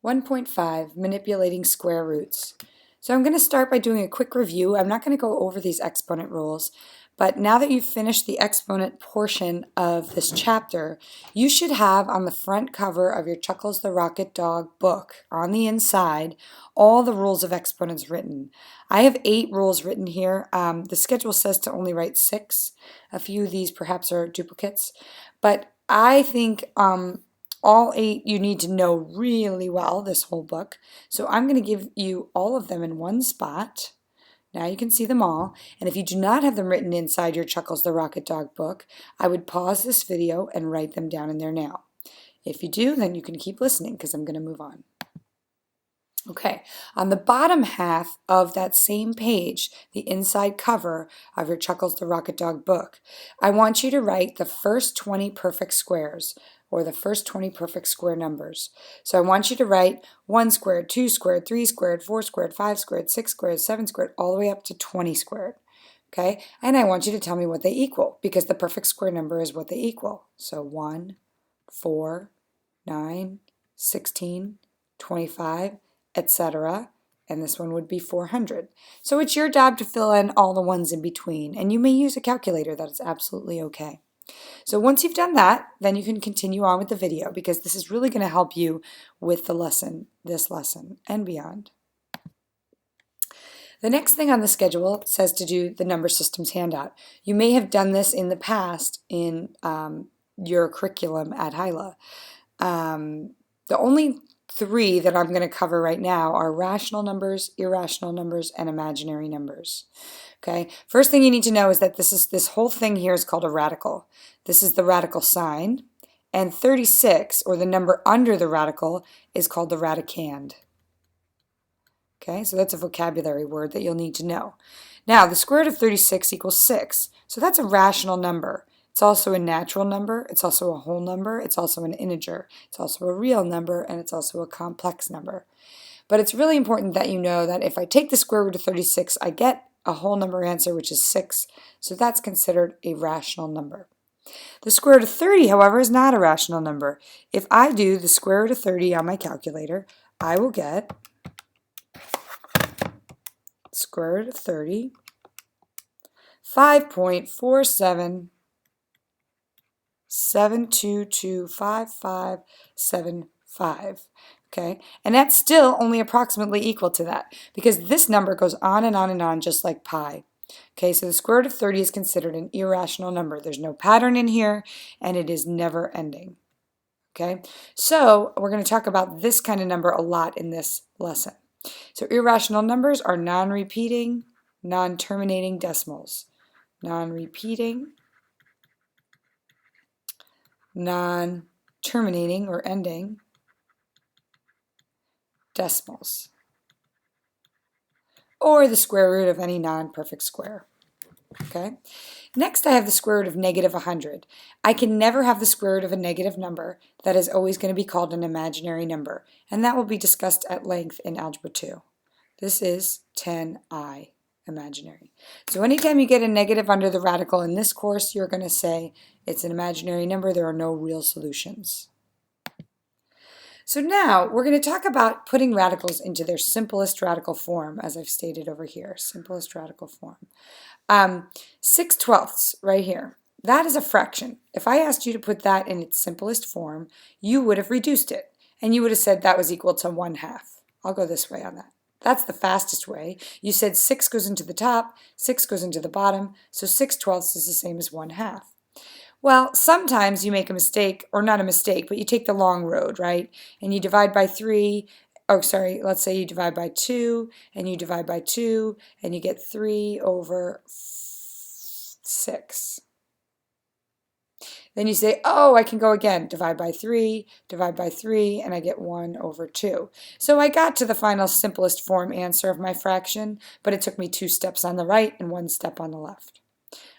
1.5, manipulating square roots. So I'm going to start by doing a quick review. I'm not going to go over these exponent rules, but now that you've finished the exponent portion of this chapter, you should have on the front cover of your Chuckles the Rocket Dog book, on the inside, all the rules of exponents written. I have 8 rules written here. The schedule says to only write 6. A few of these perhaps are duplicates, but I think all 8 you need to know really well, this whole book. So I'm going to give you all of them in one spot. Now you can see them all. And if you do not have them written inside your Chuckles the Rocket Dog book, I would pause this video and write them down in there now. If you do, then you can keep listening because I'm going to move on. Okay, on the bottom half of that same page, the inside cover of your Chuckles the Rocket Dog book, I want you to write the first 20 perfect squares, or the first 20 perfect square numbers. So I want you to write 1 squared, 2 squared, 3 squared, 4 squared, 5 squared, 6 squared, 7 squared, all the way up to 20 squared. Okay, and I want you to tell me what they equal, because the perfect square number is what they equal. So 1, 4, 9, 16, 25, etc. And this one would be 400. So it's your job to fill in all the ones in between, and you may use a calculator. That is absolutely okay. So once you've done that, then you can continue on with the video, because this is really going to help you with the lesson, this lesson, and beyond. The next thing on the schedule says to do the number systems handout. You may have done this in the past in your curriculum at HILA. The only 3 that I'm going to cover right now are rational numbers, irrational numbers, and imaginary numbers. Okay, first thing you need to know is that this whole thing here is called a radical. This is the radical sign, and 36, or the number under the radical, is called the radicand. Okay, so that's a vocabulary word that you'll need to know. Now, the square root of 36 equals 6, so that's a rational number. It's also a natural number, it's also a whole number, it's also an integer, it's also a real number, and it's also a complex number. But it's really important that you know that if I take the square root of 36, I get a whole number answer, which is 6, so that's considered a rational number. The square root of 30, however, is not a rational number. If I do the square root of 30 on my calculator, I will get square root of 30, 5.47 7225575. Okay, and that's still only approximately equal to that, because this number goes on and on and on, just like pi. Okay, so the square root of 30 is considered an irrational number. There's no pattern in here, and it is never ending. Okay, so we're going to talk about this kind of number a lot in this lesson. So irrational numbers are non-repeating, non-terminating decimals. Non-repeating, non-terminating or ending decimals, or the square root of any non-perfect square. Okay. Next, I have the square root of negative 100. I can never have the square root of a negative number. That is always going to be called an imaginary number, and that will be discussed at length in Algebra 2. This is 10i, imaginary. So anytime you get a negative under the radical in this course, you're going to say it's an imaginary number. There are no real solutions. So now we're going to talk about putting radicals into their simplest radical form, as I've stated over here, simplest radical form. 6/12 right here, that is a fraction. If I asked you to put that in its simplest form, you would have reduced it, and you would have said that was equal to 1/2. I'll go this way on that. That's the fastest way. You said 6 goes into the top, 6 goes into the bottom, so 6/12 is the same as 1/2. Well, sometimes you make a mistake, or not a mistake, but you take the long road, right? And you divide by 3, let's say you divide by 2, and you divide by 2, and you get 3 over 6. Then you say, oh, I can go again, divide by 3, and I get 1 over 2. So I got to the final simplest form answer of my fraction, but it took me 2 steps on the right and 1 step on the left.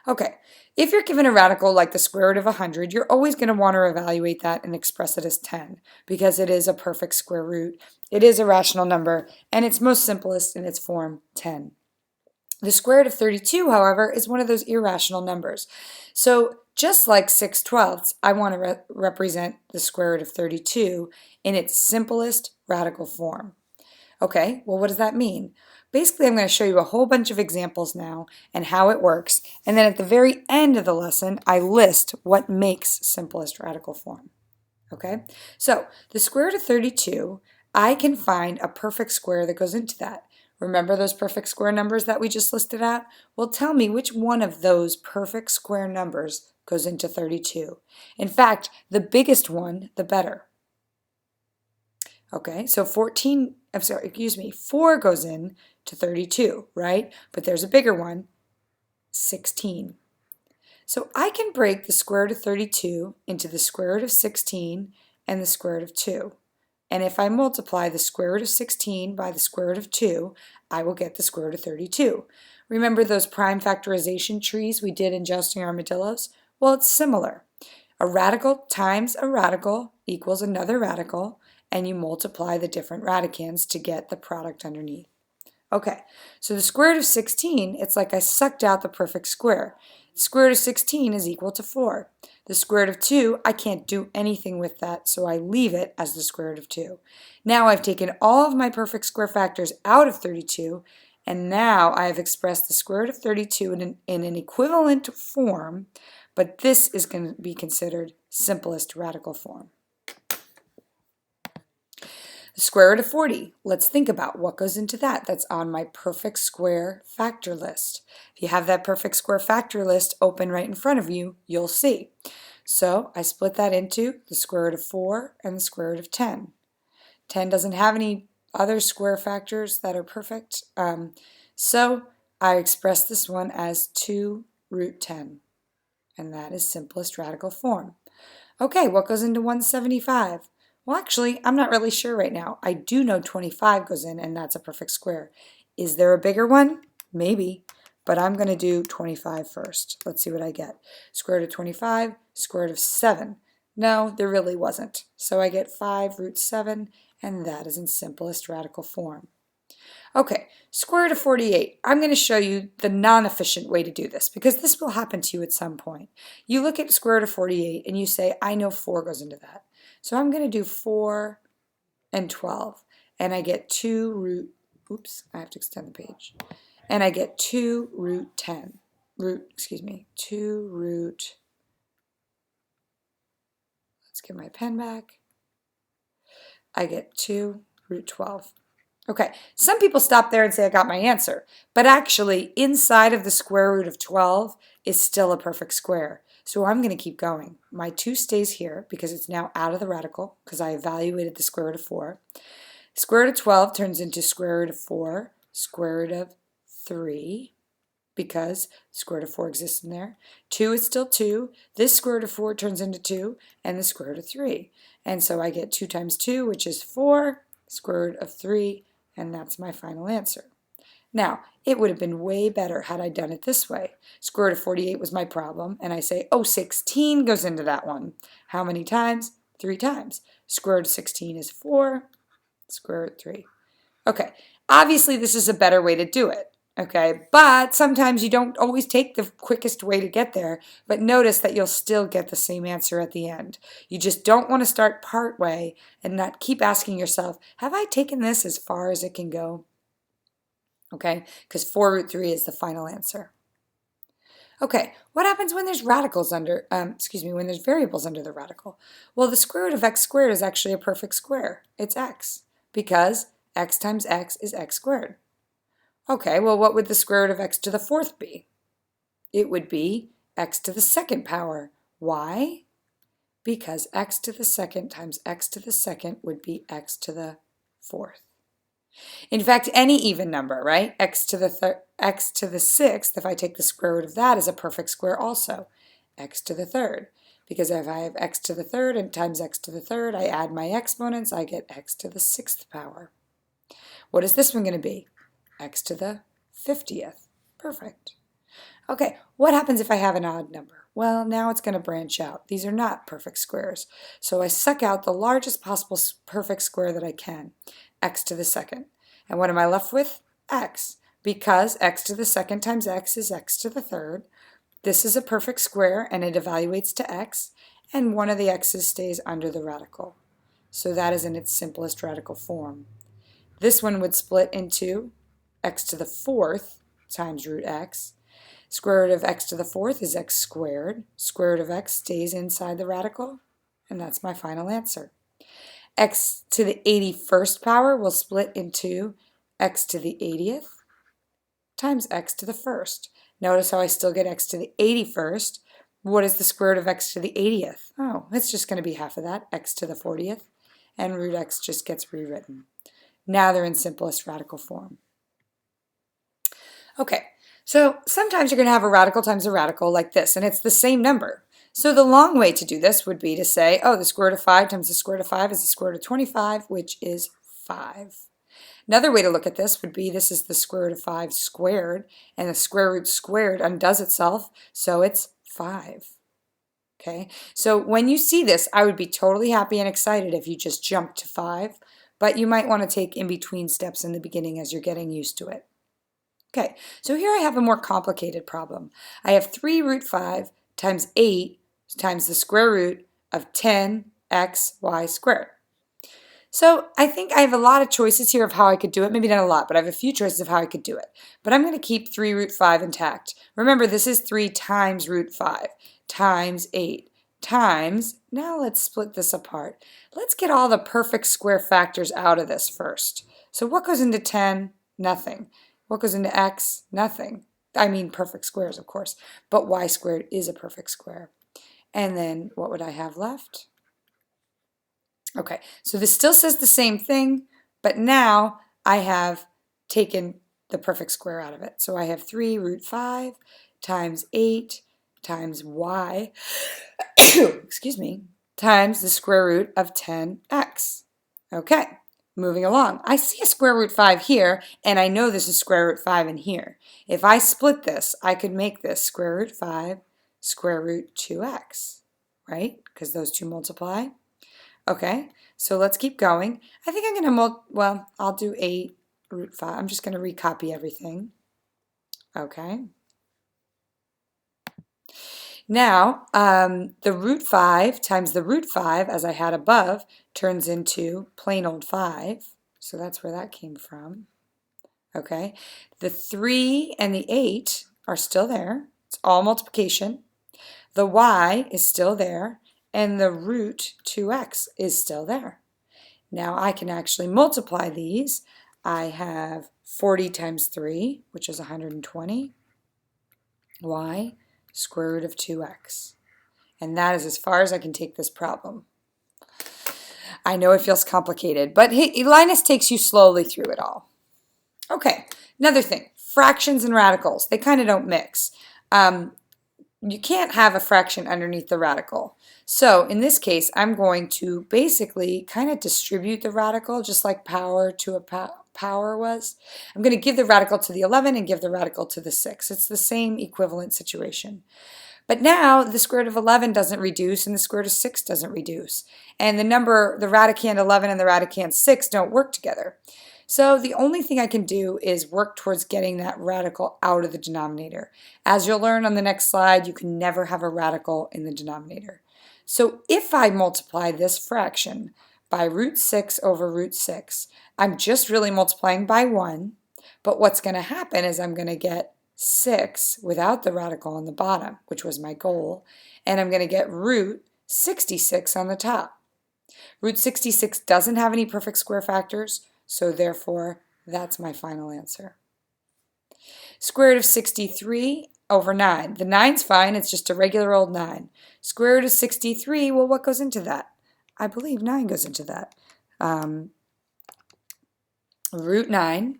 Okay, if you're given a radical like the square root of 100, you're always going to want to evaluate that and express it as 10, because it is a perfect square root, it is a rational number, and it's most simplest in its form, 10. The square root of 32, however, is one of those irrational numbers. So just like 6/12, I want to represent the square root of 32 in its simplest radical form. Okay, well, what does that mean? Basically, I'm going to show you a whole bunch of examples now and how it works. And then at the very end of the lesson, I list what makes simplest radical form. Okay, so the square root of 32, I can find a perfect square that goes into that. Remember those perfect square numbers that we just listed out? Well, tell me which one of those perfect square numbers goes into 32. In fact, the biggest one, the better. Okay, so 4 goes in to 32, right? But there's a bigger one, 16. So I can break the square root of 32 into the square root of 16 and the square root of 2. And if I multiply the square root of 16 by the square root of 2, I will get the square root of 32. Remember those prime factorization trees we did in Jousting Armadillos? Well, it's similar. A radical times a radical equals another radical, and you multiply the different radicands to get the product underneath. Okay, so the square root of 16, it's like I sucked out the perfect square. The square root of 16 is equal to 4. The square root of 2, I can't do anything with that, so I leave it as the square root of 2. Now I've taken all of my perfect square factors out of 32, and now I have expressed the square root of 32 in an equivalent form, but this is going to be considered simplest radical form. The square root of 40, let's think about what goes into that. That's on my perfect square factor list. If you have that perfect square factor list open right in front of you, you'll see. So I split that into the square root of 4 and the square root of 10. 10 doesn't have any other square factors that are perfect, so I express this one as 2 root 10, and that is simplest radical form. Okay, what goes into 175? Well, actually, I'm not really sure right now. I do know 25 goes in, and that's a perfect square. Is there a bigger one? Maybe, but I'm going to do 25 first. Let's see what I get. Square root of 25, square root of 7. No, there really wasn't. So I get 5 root 7, and that is in simplest radical form. Okay, square root of 48. I'm going to show you the non-efficient way to do this because this will happen to you at some point. You look at square root of 48 and you say, I know 4 goes into that. So I'm going to do 4 and 12, and I get 2 root, I have to extend the page, and I get 2 root 10, 2 root, let's get my pen back, I get 2 root 12. Okay, some people stop there and say I got my answer, but actually inside of the square root of 12 is still a perfect square. So I'm going to keep going. My 2 stays here because it's now out of the radical because I evaluated the square root of 4. Square root of 12 turns into square root of 4, square root of 3, because square root of 4 exists in there. 2 is still 2. This square root of 4 turns into 2, and the square root of 3. And so I get 2 times 2, which is 4, square root of 3, and that's my final answer. Now, it would have been way better had I done it this way. Square root of 48 was my problem, and I say, oh, 16 goes into that one. How many times? 3 times. Square root of 16 is 4, square root 3. Okay, obviously this is a better way to do it, okay? But sometimes you don't always take the quickest way to get there, but notice that you'll still get the same answer at the end. You just don't want to start part way and not keep asking yourself, have I taken this as far as it can go? Okay, because 4 root 3 is the final answer. Okay, what happens when there's when there's variables under the radical? Well, the square root of x squared is actually a perfect square. It's x, because x times x is x squared. Okay, well, what would the square root of x to the 4th be? It would be x to the 2nd power. Why? Because x to the 2nd times x to the 2nd would be x to the 4th. In fact, any even number, right? X to the 6th, if I take the square root of that, is a perfect square also. X to the 3rd. Because if I have x to the 3rd and times x to the 3rd, I add my exponents, I get x to the 6th power. What is this one going to be? X to the 50th. Perfect. Okay, what happens if I have an odd number? Well, now it's going to branch out. These are not perfect squares. So I suck out the largest possible perfect square that I can, x to the 2nd. And what am I left with? X. Because x to the 2nd times x is x to the 3rd. This is a perfect square and it evaluates to x, and one of the x's stays under the radical. so that is in its simplest radical form. This one would split into x to the fourth times root x. Square root of x to the fourth is x squared. Square root of x stays inside the radical, and that's my final answer. X to the 81st power will split into x to the 80th times x to the first. Notice how I still get x to the 81st. What is the square root of x to the 80th? Oh, it's just going to be half of that, x to the 40th, and root x just gets rewritten. Now they're in simplest radical form. Okay, so sometimes you're going to have a radical times a radical like this, and it's the same number. So the long way to do this would be to say, oh, the square root of 5 times the square root of 5 is the square root of 25, which is 5. Another way to look at this would be this is the square root of 5 squared, and the square root squared undoes itself, so it's 5. Okay, so when you see this, I would be totally happy and excited if you just jumped to 5, but you might want to take in-between steps in the beginning as you're getting used to it. Okay, so here I have a more complicated problem. I have 3 root 5 times 8 times the square root of 10xy squared. So I think I have a lot of choices here of how I could do it. Maybe not a lot, but I have a few choices of how I could do it. But I'm going to keep 3 root 5 intact. Remember, this is 3 times root 5 times 8 times, now let's split this apart. Let's get all the perfect square factors out of this first. So what goes into 10? Nothing. What goes into x? Nothing. I mean perfect squares, of course, but y squared is a perfect square. And then what would I have left? Okay, so this still says the same thing, but now I have taken the perfect square out of it. So I have 3 root 5 times 8 times y, excuse me, times the square root of 10x. Okay, moving along. I see a square root 5 here, and I know this is square root 5 in here. If I split this, I could make this square root 5 square root 2x, right? Because those two multiply. Okay, so let's keep going. I think I'm going to, well, I'll do 8 root 5. I'm just going to recopy everything. Okay. Now, the root 5 times the root 5, as I had above, turns into plain old 5. So that's where that came from. Okay. The 3 and the 8 are still there. It's all multiplication. The y is still there. And the root 2x is still there. Now I can actually multiply these. I have 40 times 3, which is 120. Y, square root of 2x. And that is as far as I can take this problem. I know it feels complicated, but Linus takes you slowly through it all. Okay, another thing, fractions and radicals, they kind of don't mix. You can't have a fraction underneath the radical. So in this case, I'm going to basically kind of distribute the radical just like power to a power was. I'm going to give the radical to the 11 and give the radical to the 6. It's the same equivalent situation. But now the square root of 11 doesn't reduce and the square root of 6 doesn't reduce. And the radicand 11 and the radicand 6 don't work together. So the only thing I can do is work towards getting that radical out of the denominator. As you'll learn on the next slide, you can never have a radical in the denominator. So if I multiply this fraction by root 6 over root 6, I'm just really multiplying by 1, but what's going to happen is I'm going to get 6 without the radical on the bottom, which was my goal, and I'm going to get root 66 on the top. Root 66 doesn't have any perfect square factors, so therefore that's my final answer. Square root of 63 over 9. The 9's fine, it's just a regular old 9. Square root of 63, well, what goes into that? I believe 9 goes into that. Root 9,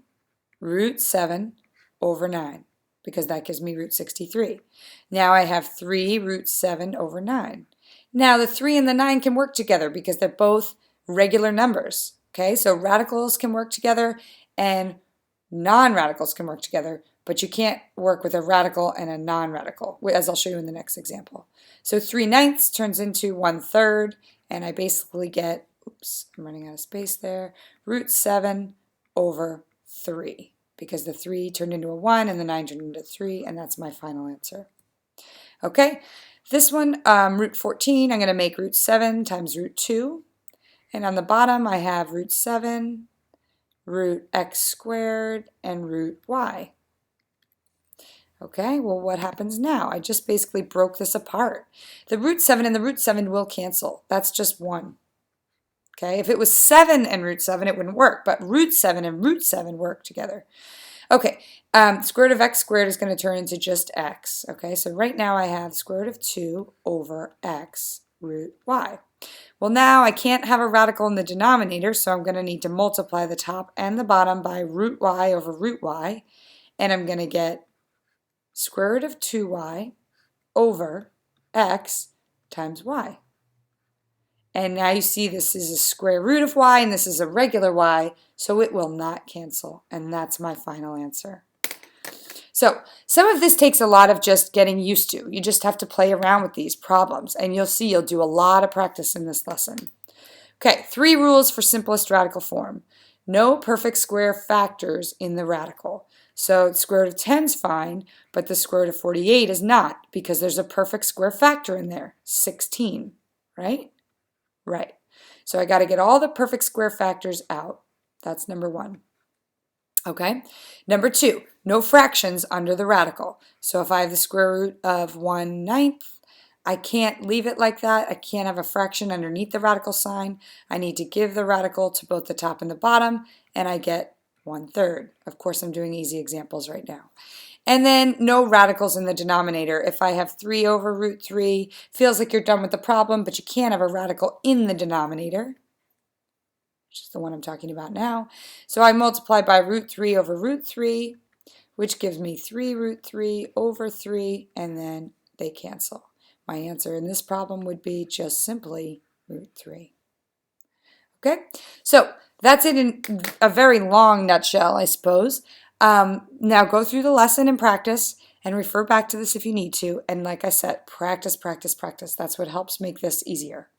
root 7 over 9, because that gives me root 63. Now I have 3 root 7 over 9. Now the 3 and the 9 can work together because they're both regular numbers. Okay, so radicals can work together and non-radicals can work together, but you can't work with a radical and a non-radical, as I'll show you in the next example. So 3/9 turns into 1/3, and I basically get, oops, I'm running out of space there, root 7 over 3, because the 3 turned into a 1 and the 9 turned into 3, and that's my final answer. Okay, this one, root 14, I'm going to make root 7 times root 2. And on the bottom, I have root 7, root x squared, and root y. Okay, well, what happens now? I just basically broke this apart. The root 7 and the root 7 will cancel. That's just 1. Okay, if it was 7 and root 7, it wouldn't work, but root 7 and root 7 work together. Okay, square root of x squared is going to turn into just x. Okay, so right now I have square root of 2 over x root y. Well, now I can't have a radical in the denominator, so I'm going to need to multiply the top and the bottom by root y over root y, and I'm going to get square root of 2y over x times y. And now you see this is a square root of y and this is a regular y, so it will not cancel. And that's my final answer. So some of this takes a lot of just getting used to. You just have to play around with these problems, and you'll see you'll do a lot of practice in this lesson. Okay, 3 rules for simplest radical form. No perfect square factors in the radical. So the square root of 10 is fine, but the square root of 48 is not, because there's a perfect square factor in there, 16, right? Right. So I got to get all the perfect square factors out. That's number 1. Okay. Number 2, no fractions under the radical. So if I have the square root of 1/9, I can't leave it like that. I can't have a fraction underneath the radical sign. I need to give the radical to both the top and the bottom, and I get 1/3. Of course, I'm doing easy examples right now. And then no radicals in the denominator. If I have 3 over root 3, feels like you're done with the problem, but you can't have a radical in the denominator, which is the one I'm talking about now. So I multiply by root 3 over root 3, which gives me 3 root 3 over 3, and then they cancel. My answer in this problem would be just simply root 3. Okay, so that's it in a very long nutshell, I suppose. Now go through the lesson and practice, and refer back to this if you need to. And like I said, practice, practice, practice. That's what helps make this easier.